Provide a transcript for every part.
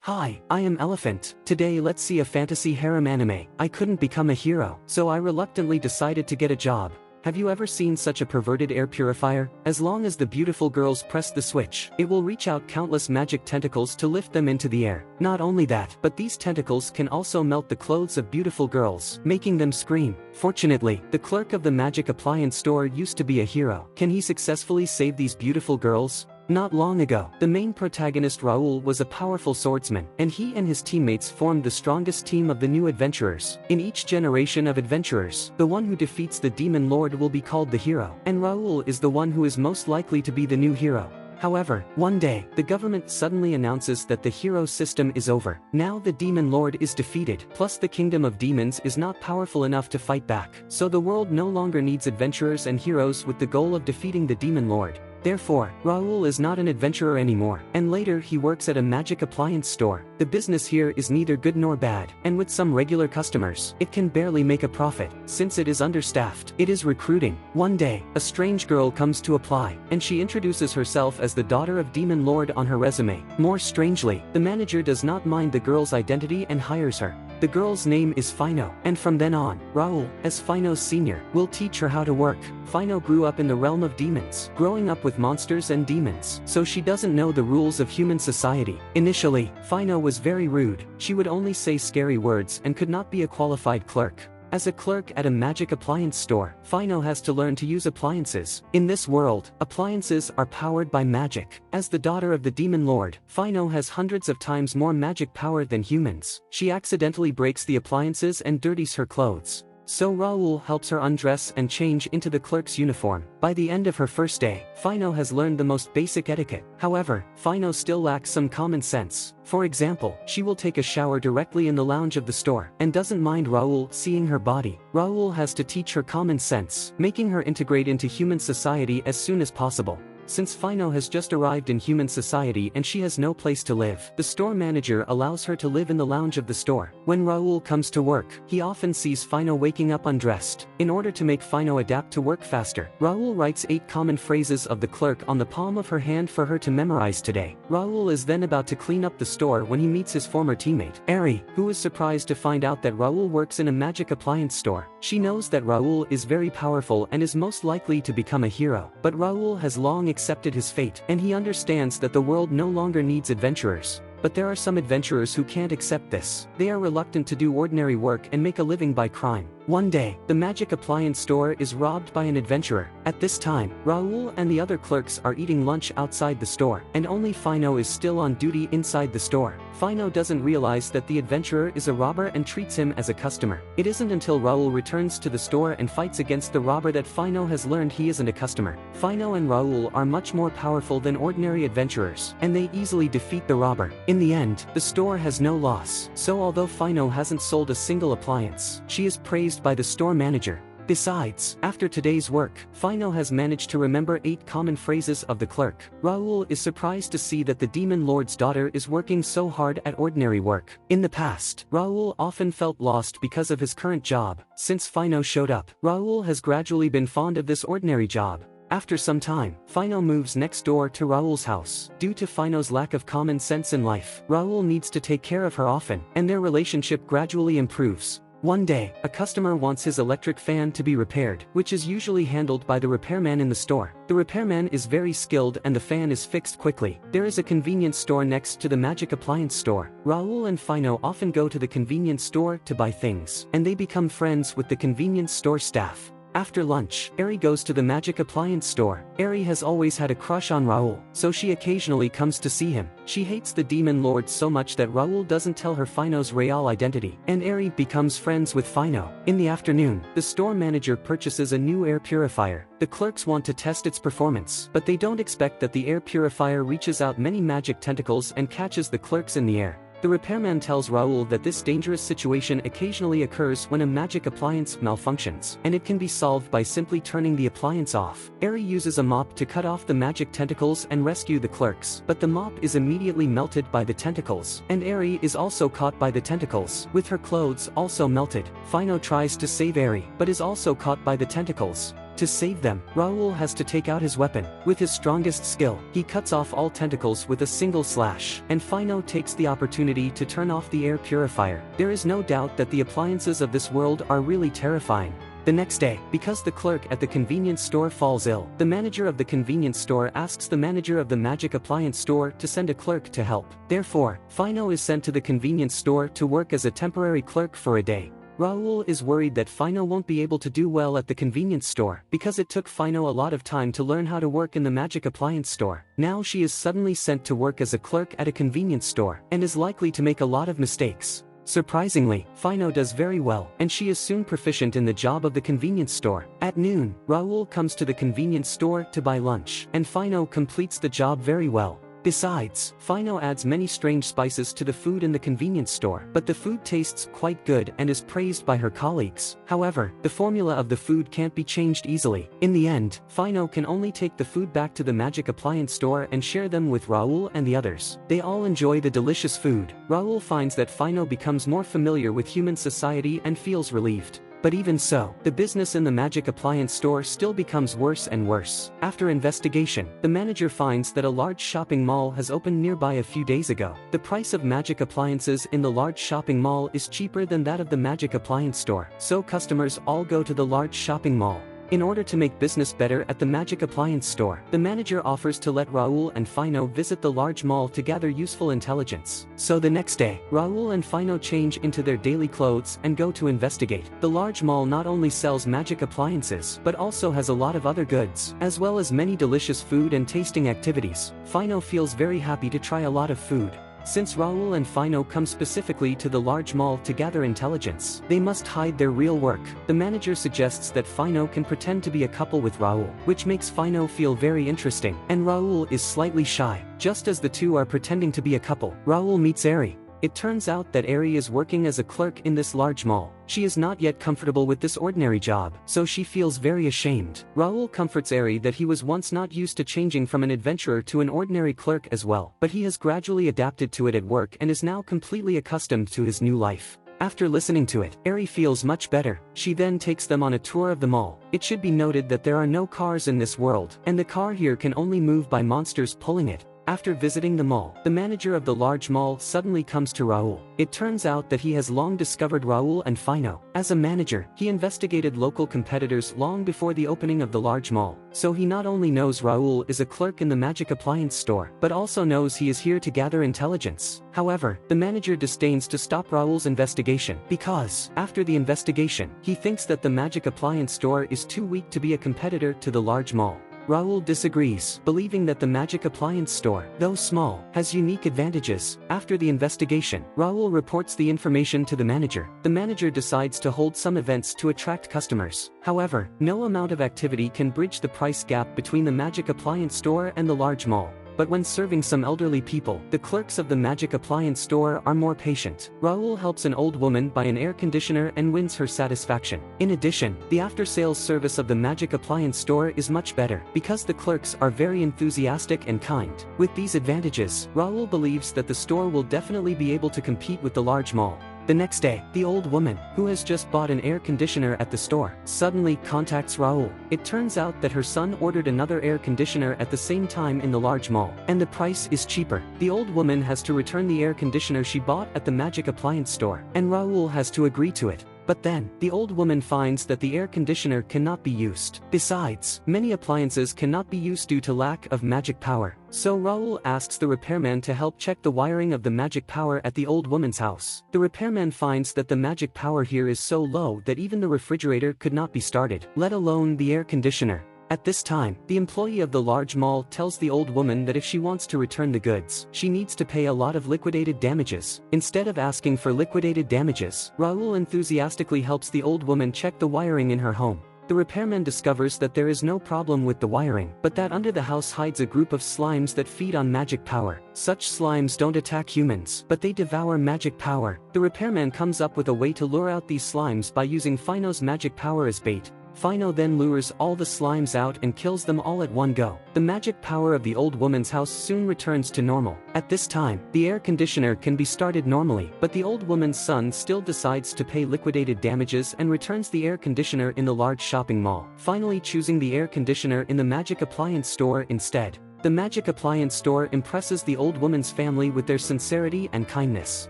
Hi, I am Elephant. Today let's see a fantasy harem anime. I couldn't become a hero, so I reluctantly decided to get a job. Have you ever seen such a perverted air purifier? As long as the beautiful girls press the switch, it will reach out countless magic tentacles to lift them into the air. Not only that, but these tentacles can also melt the clothes of beautiful girls, making them scream. Fortunately, the clerk of the magic appliance store used to be a hero. Can he successfully save these beautiful girls? Not long ago, the main protagonist Raoul was a powerful swordsman, and he and his teammates formed the strongest team of the new adventurers. In each generation of adventurers, the one who defeats the demon lord will be called the hero, and Raoul is the one who is most likely to be the new hero. However, one day, the government suddenly announces that the hero system is over. Now the demon lord is defeated, plus the kingdom of demons is not powerful enough to fight back. So the world no longer needs adventurers and heroes with the goal of defeating the demon lord. Therefore, Raoul is not an adventurer anymore, and later he works at a magic appliance store. The business here is neither good nor bad, and with some regular customers, it can barely make a profit, since it is understaffed. It is recruiting. One day, a strange girl comes to apply, and she introduces herself as the daughter of Demon Lord on her resume. More strangely, the manager does not mind the girl's identity and hires her. The girl's name is Fino, and from then on, Raoul, as Fino's senior, will teach her how to work. Fino grew up in the realm of demons, growing up with monsters and demons, so she doesn't know the rules of human society. Initially, Fino was very rude. She would only say scary words and could not be a qualified clerk. As a clerk at a magic appliance store, Fino has to learn to use appliances. In this world, appliances are powered by magic. As the daughter of the demon lord, Fino has hundreds of times more magic power than humans. She accidentally breaks the appliances and dirties her clothes. So Raoul helps her undress and change into the clerk's uniform. By the end of her first day, Fino has learned the most basic etiquette. However, Fino still lacks some common sense. For example, she will take a shower directly in the lounge of the store, and doesn't mind Raoul seeing her body. Raoul has to teach her common sense, making her integrate into human society as soon as possible. Since Fino has just arrived in human society and she has no place to live, the store manager allows her to live in the lounge of the store. When Raoul comes to work, he often sees Fino waking up undressed. In order to make Fino adapt to work faster, Raoul writes 8 common phrases of the clerk on the palm of her hand for her to memorize today. Raoul is then about to clean up the store when he meets his former teammate, Eri, who is surprised to find out that Raoul works in a magic appliance store. She knows that Raoul is very powerful and is most likely to become a hero, but Raoul has long accepted his fate, and he understands that the world no longer needs adventurers. But there are some adventurers who can't accept this. They are reluctant to do ordinary work and make a living by crime. One day, the magic appliance store is robbed by an adventurer. At this time, Raoul and the other clerks are eating lunch outside the store, and only Fino is still on duty inside the store. Fino doesn't realize that the adventurer is a robber and treats him as a customer. It isn't until Raoul returns to the store and fights against the robber that Fino has learned he isn't a customer. Fino and Raoul are much more powerful than ordinary adventurers, and they easily defeat the robber. In the end, the store has no loss, so although Fino hasn't sold a single appliance, she is praised by the store manager. Besides, after today's work, Fino has managed to remember 8 common phrases of the clerk. Raoul is surprised to see that the demon lord's daughter is working so hard at ordinary work. In the past, Raoul often felt lost because of his current job. Since Fino showed up, Raoul has gradually been fond of this ordinary job. After some time, Fino moves next door to Raoul's house. Due to Fino's lack of common sense in life, Raoul needs to take care of her often, and their relationship gradually improves. One day, a customer wants his electric fan to be repaired, which is usually handled by the repairman in the store. The repairman is very skilled and the fan is fixed quickly. There is a convenience store next to the magic appliance store. Raoul and Fino often go to the convenience store to buy things, and they become friends with the convenience store staff. After lunch, Eri goes to the magic appliance store. Eri has always had a crush on Raoul, so she occasionally comes to see him. She hates the demon lord so much that Raoul doesn't tell her Fino's real identity, and Eri becomes friends with Fino. In the afternoon, the store manager purchases a new air purifier. The clerks want to test its performance, but they don't expect that the air purifier reaches out many magic tentacles and catches the clerks in the air. The repairman tells Raoul that this dangerous situation occasionally occurs when a magic appliance malfunctions, and it can be solved by simply turning the appliance off. Eri uses a mop to cut off the magic tentacles and rescue the clerks, but the mop is immediately melted by the tentacles, and Eri is also caught by the tentacles, with her clothes also melted. Fino tries to save Eri, but is also caught by the tentacles. To save them, Raoul has to take out his weapon. With his strongest skill, he cuts off all tentacles with a single slash, and Fino takes the opportunity to turn off the air purifier. There is no doubt that the appliances of this world are really terrifying. The next day, because the clerk at the convenience store falls ill, the manager of the convenience store asks the manager of the magic appliance store to send a clerk to help. Therefore, Fino is sent to the convenience store to work as a temporary clerk for a day. Raoul is worried that Fino won't be able to do well at the convenience store because it took Fino a lot of time to learn how to work in the magic appliance store. Now she is suddenly sent to work as a clerk at a convenience store and is likely to make a lot of mistakes. Surprisingly, Fino does very well, and she is soon proficient in the job of the convenience store. At noon, Raoul comes to the convenience store to buy lunch, and Fino completes the job very well. Besides, Fino adds many strange spices to the food in the convenience store, but the food tastes quite good and is praised by her colleagues. However, the formula of the food can't be changed easily. In the end, Fino can only take the food back to the magic appliance store and share them with Raoul and the others. They all enjoy the delicious food. Raoul finds that Fino becomes more familiar with human society and feels relieved. But even so, the business in the magic appliance store still becomes worse and worse. After investigation, the manager finds that a large shopping mall has opened nearby a few days ago. The price of magic appliances in the large shopping mall is cheaper than that of the magic appliance store, so customers all go to the large shopping mall. In order to make business better at the magic appliance store, the manager offers to let Raoul and Fino visit the large mall to gather useful intelligence. So the next day, Raoul and Fino change into their daily clothes and go to investigate. The large mall not only sells magic appliances, but also has a lot of other goods, as well as many delicious food and tasting activities. Fino feels very happy to try a lot of food. Since Raoul and Fino come specifically to the large mall to gather intelligence, they must hide their real work. The manager suggests that Fino can pretend to be a couple with Raoul, which makes Fino feel very interesting, and Raoul is slightly shy. Just as the two are pretending to be a couple, Raoul meets Eri. It turns out that Eri is working as a clerk in this large mall. She is not yet comfortable with this ordinary job, so she feels very ashamed. Raoul comforts Eri that he was once not used to changing from an adventurer to an ordinary clerk as well, but he has gradually adapted to it at work and is now completely accustomed to his new life. After listening to it, Eri feels much better. She then takes them on a tour of the mall. It should be noted that there are no cars in this world, and the car here can only move by monsters pulling it. After visiting the mall, the manager of the large mall suddenly comes to Raoul. It turns out that he has long discovered Raoul and Fino. As a manager, he investigated local competitors long before the opening of the large mall. So he not only knows Raoul is a clerk in the magic appliance store, but also knows he is here to gather intelligence. However, the manager disdains to stop Raoul's investigation because, after the investigation, he thinks that the magic appliance store is too weak to be a competitor to the large mall. Raoul disagrees, believing that the magic appliance store, though small, has unique advantages. After the investigation, Raoul reports the information to the manager. The manager decides to hold some events to attract customers. However, no amount of activity can bridge the price gap between the magic appliance store and the large mall. But when serving some elderly people, the clerks of the magic appliance store are more patient. Raoul helps an old woman buy an air conditioner and wins her satisfaction. In addition, the after-sales service of the magic appliance store is much better, because the clerks are very enthusiastic and kind. With these advantages, Raoul believes that the store will definitely be able to compete with the large mall. The next day, the old woman, who has just bought an air conditioner at the store, suddenly contacts Raoul. It turns out that her son ordered another air conditioner at the same time in the large mall, and the price is cheaper. The old woman has to return the air conditioner she bought at the magic appliance store, and Raoul has to agree to it. But then, the old woman finds that the air conditioner cannot be used. Besides, many appliances cannot be used due to lack of magic power. So Raoul asks the repairman to help check the wiring of the magic power at the old woman's house. The repairman finds that the magic power here is so low that even the refrigerator could not be started, let alone the air conditioner. At this time, the employee of the large mall tells the old woman that if she wants to return the goods, she needs to pay a lot of liquidated damages. Instead of asking for liquidated damages, Raoul enthusiastically helps the old woman check the wiring in her home. The repairman discovers that there is no problem with the wiring, but that under the house hides a group of slimes that feed on magic power. Such slimes don't attack humans, but they devour magic power. The repairman comes up with a way to lure out these slimes by using Fino's magic power as bait. Fino then lures all the slimes out and kills them all at one go. The magic power of the old woman's house soon returns to normal. At this time, the air conditioner can be started normally, but the old woman's son still decides to pay liquidated damages and returns the air conditioner in the large shopping mall, finally choosing the air conditioner in the magic appliance store instead. The magic appliance store impresses the old woman's family with their sincerity and kindness,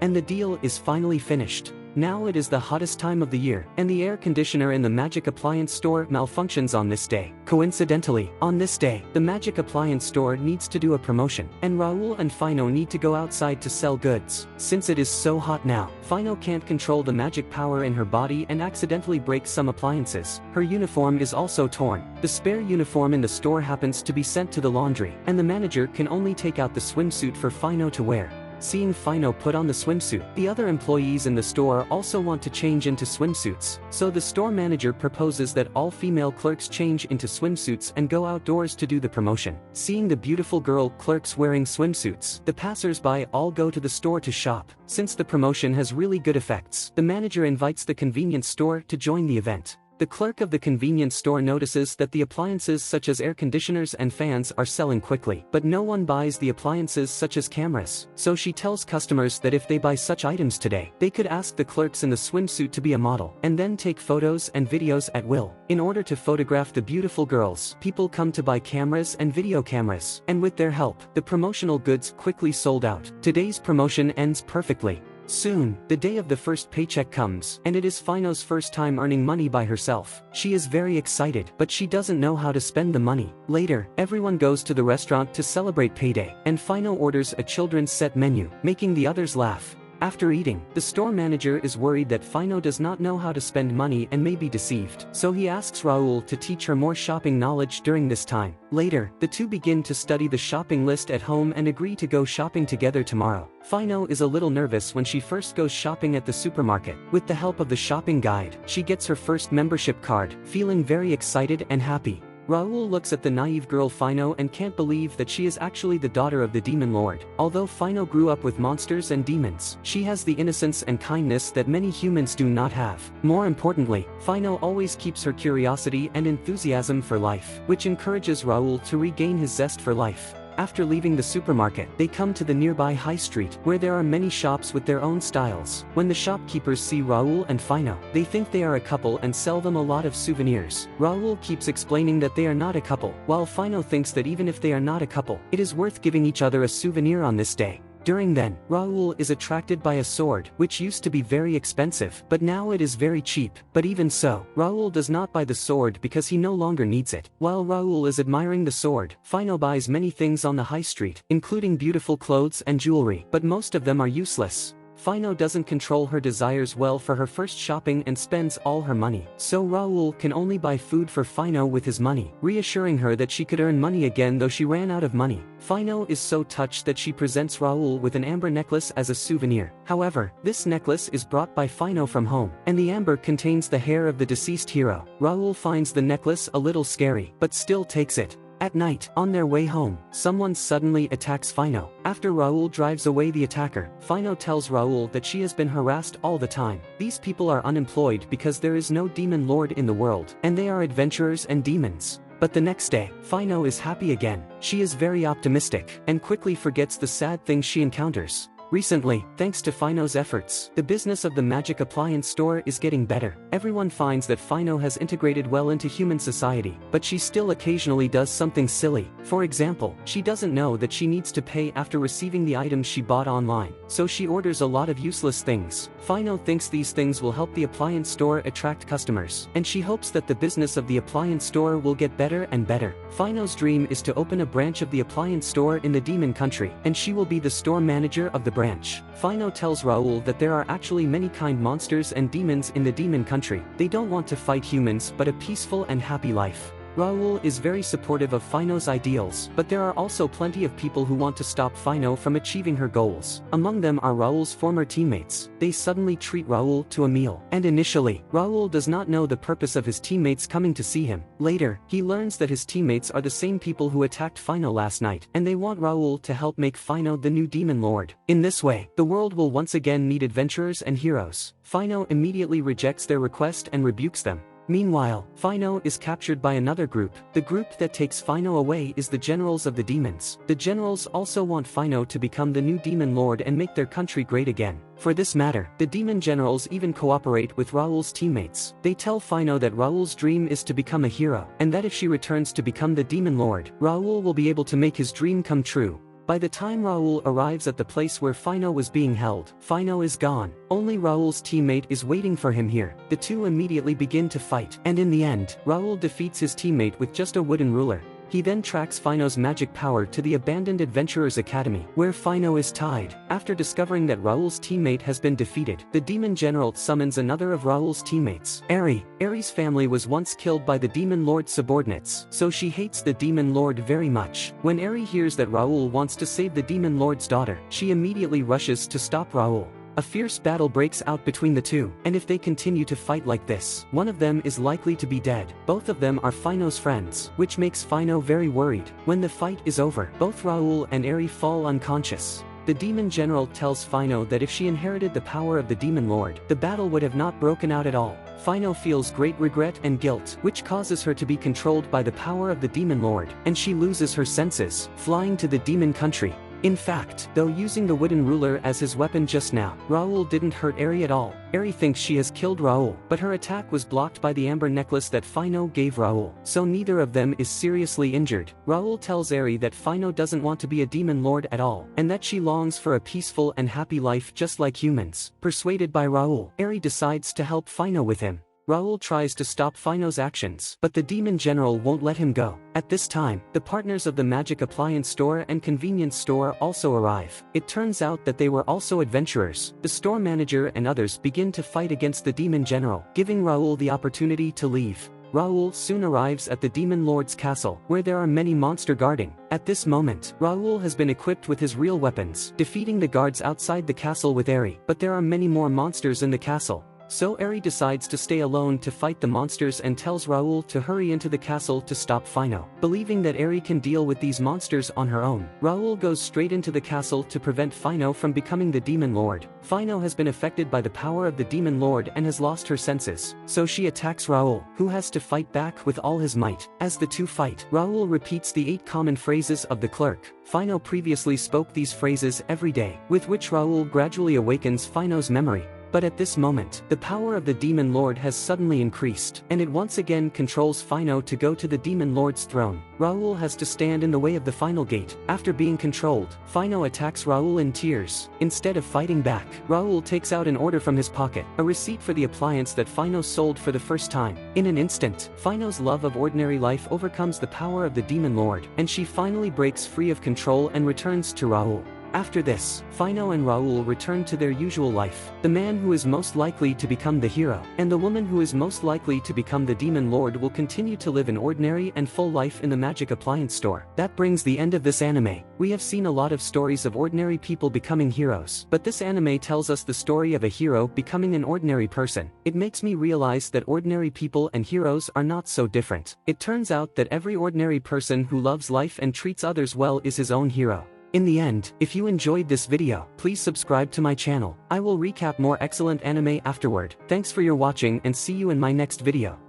and the deal is finally finished. Now it is the hottest time of the year, and the air conditioner in the magic appliance store malfunctions on this day. Coincidentally, on this day, the magic appliance store needs to do a promotion, and Raul and Fino need to go outside to sell goods. Since it is so hot now, Fino can't control the magic power in her body and accidentally breaks some appliances. Her uniform is also torn. The spare uniform in the store happens to be sent to the laundry, and the manager can only take out the swimsuit for Fino to wear. Seeing Fino put on the swimsuit, the other employees in the store also want to change into swimsuits, so the store manager proposes that all female clerks change into swimsuits and go outdoors to do the promotion. Seeing the beautiful girl clerks wearing swimsuits, the passers-by all go to the store to shop. Since the promotion has really good effects, the manager invites the convenience store to join the event. The clerk of the convenience store notices that the appliances such as air conditioners and fans are selling quickly, but no one buys the appliances such as cameras. So she tells customers that if they buy such items today, they could ask the clerks in the swimsuit to be a model, and then take photos and videos at will. In order to photograph the beautiful girls, people come to buy cameras and video cameras, and with their help, the promotional goods quickly sold out. Today's promotion ends perfectly. Soon, the day of the first paycheck comes, and it is Fino's first time earning money by herself. She is very excited, but she doesn't know how to spend the money. Later, everyone goes to the restaurant to celebrate payday, and Fino orders a children's set menu, making the others laugh. After eating, the store manager is worried that Fino does not know how to spend money and may be deceived, so he asks Raul to teach her more shopping knowledge during this time. Later, the two begin to study the shopping list at home and agree to go shopping together tomorrow. Fino is a little nervous when she first goes shopping at the supermarket. With the help of the shopping guide, she gets her first membership card, feeling very excited and happy. Raul looks at the naive girl Fino and can't believe that she is actually the daughter of the demon lord. Although Fino grew up with monsters and demons, she has the innocence and kindness that many humans do not have. More importantly, Fino always keeps her curiosity and enthusiasm for life, which encourages Raul to regain his zest for life. After leaving the supermarket, they come to the nearby high street, where there are many shops with their own styles. When the shopkeepers see Raul and Fino, they think they are a couple and sell them a lot of souvenirs. Raul keeps explaining that they are not a couple, while Fino thinks that even if they are not a couple, it is worth giving each other a souvenir on this day. During then, Raul is attracted by a sword, which used to be very expensive, but now it is very cheap. But even so, Raul does not buy the sword because he no longer needs it. While Raul is admiring the sword, Fino buys many things on the high street, including beautiful clothes and jewelry, but most of them are useless. Fino doesn't control her desires well for her first shopping and spends all her money. So Raul can only buy food for Fino with his money, reassuring her that she could earn money again though she ran out of money. Fino is so touched that she presents Raul with an amber necklace as a souvenir. However, this necklace is brought by Fino from home, and the amber contains the hair of the deceased hero. Raul finds the necklace a little scary, but still takes it. At night, on their way home, someone suddenly attacks Fino. After Raul drives away the attacker, Fino tells Raul that she has been harassed all the time. These people are unemployed because there is no demon lord in the world, and they are adventurers and demons. But the next day, Fino is happy again. She is very optimistic, and quickly forgets the sad things she encounters. Recently, thanks to Fino's efforts, the business of the magic appliance store is getting better. Everyone finds that Fino has integrated well into human society, but she still occasionally does something silly. For example, she doesn't know that she needs to pay after receiving the items she bought online, so she orders a lot of useless things. Fino thinks these things will help the appliance store attract customers, and she hopes that the business of the appliance store will get better and better. Fino's dream is to open a branch of the appliance store in the demon country, and she will be the store manager of the branch. Fino tells Raul that there are actually many kind monsters and demons in the demon country. They don't want to fight humans but a peaceful and happy life. Raul is very supportive of Fino's ideals, but there are also plenty of people who want to stop Fino from achieving her goals. Among them are Raul's former teammates. They suddenly treat Raul to a meal, and initially, Raul does not know the purpose of his teammates coming to see him. Later, he learns that his teammates are the same people who attacked Fino last night, and they want Raul to help make Fino the new demon lord. In this way, the world will once again need adventurers and heroes. Fino immediately rejects their request and rebukes them. Meanwhile, Fino is captured by another group. The group that takes Fino away is the generals of the demons. The generals also want Fino to become the new demon lord and make their country great again. For this matter, the demon generals even cooperate with Raoul's teammates. They tell Fino that Raoul's dream is to become a hero, and that if she returns to become the demon lord, Raoul will be able to make his dream come true. By the time Raoul arrives at the place where Fino was being held, Fino is gone. Only Raoul's teammate is waiting for him here. The two immediately begin to fight, and in the end, Raoul defeats his teammate with just a wooden ruler. He then tracks Fino's magic power to the abandoned Adventurers Academy, where Fino is tied. After discovering that Raoul's teammate has been defeated, the demon general summons another of Raoul's teammates, Eri. Eri's family was once killed by the demon lord's subordinates, so she hates the demon lord very much. When Eri hears that Raoul wants to save the demon lord's daughter, she immediately rushes to stop Raoul. A fierce battle breaks out between the two, and if they continue to fight like this, one of them is likely to be dead. Both of them are Fino's friends, which makes Fino very worried. When the fight is over, both Raoul and Eri fall unconscious. The demon general tells Fino that if she inherited the power of the demon lord, the battle would have not broken out at all. Fino feels great regret and guilt, which causes her to be controlled by the power of the demon lord, and she loses her senses, flying to the demon country. In fact, though using the wooden ruler as his weapon just now, Raoul didn't hurt Eri at all. Eri thinks she has killed Raoul, but her attack was blocked by the amber necklace that Fino gave Raoul, so neither of them is seriously injured. Raoul tells Eri that Fino doesn't want to be a demon lord at all, and that she longs for a peaceful and happy life just like humans. Persuaded by Raoul, Eri decides to help Fino with him. Raoul tries to stop Fino's actions, but the demon general won't let him go. At this time, the partners of the magic appliance store and convenience store also arrive. It turns out that they were also adventurers. The store manager and others begin to fight against the demon general, giving Raoul the opportunity to leave. Raoul soon arrives at the demon lord's castle, where there are many monsters guarding. At this moment, Raoul has been equipped with his real weapons, defeating the guards outside the castle with Eri, but there are many more monsters in the castle. So Eri decides to stay alone to fight the monsters and tells Raoul to hurry into the castle to stop Fino. Believing that Eri can deal with these monsters on her own, Raoul goes straight into the castle to prevent Fino from becoming the demon lord. Fino has been affected by the power of the demon lord and has lost her senses, so she attacks Raoul, who has to fight back with all his might. As the two fight, Raoul repeats the 8 common phrases of the clerk. Fino previously spoke these phrases every day, with which Raoul gradually awakens Fino's memory. But at this moment, the power of the demon lord has suddenly increased, and it once again controls Fino to go to the demon lord's throne. Raoul has to stand in the way of the final gate. After being controlled, Fino attacks Raoul in tears. Instead of fighting back, Raoul takes out an order from his pocket, a receipt for the appliance that Fino sold for the first time. In an instant, Fino's love of ordinary life overcomes the power of the demon lord, and she finally breaks free of control and returns to Raoul. After this, Fino and Raoul return to their usual life. The man who is most likely to become the hero, and the woman who is most likely to become the demon lord will continue to live an ordinary and full life in the magic appliance store. That brings the end of this anime. We have seen a lot of stories of ordinary people becoming heroes, but this anime tells us the story of a hero becoming an ordinary person. It makes me realize that ordinary people and heroes are not so different. It turns out that every ordinary person who loves life and treats others well is his own hero. In the end, if you enjoyed this video, please subscribe to my channel. I will recap more excellent anime afterward. Thanks for your watching and see you in my next video.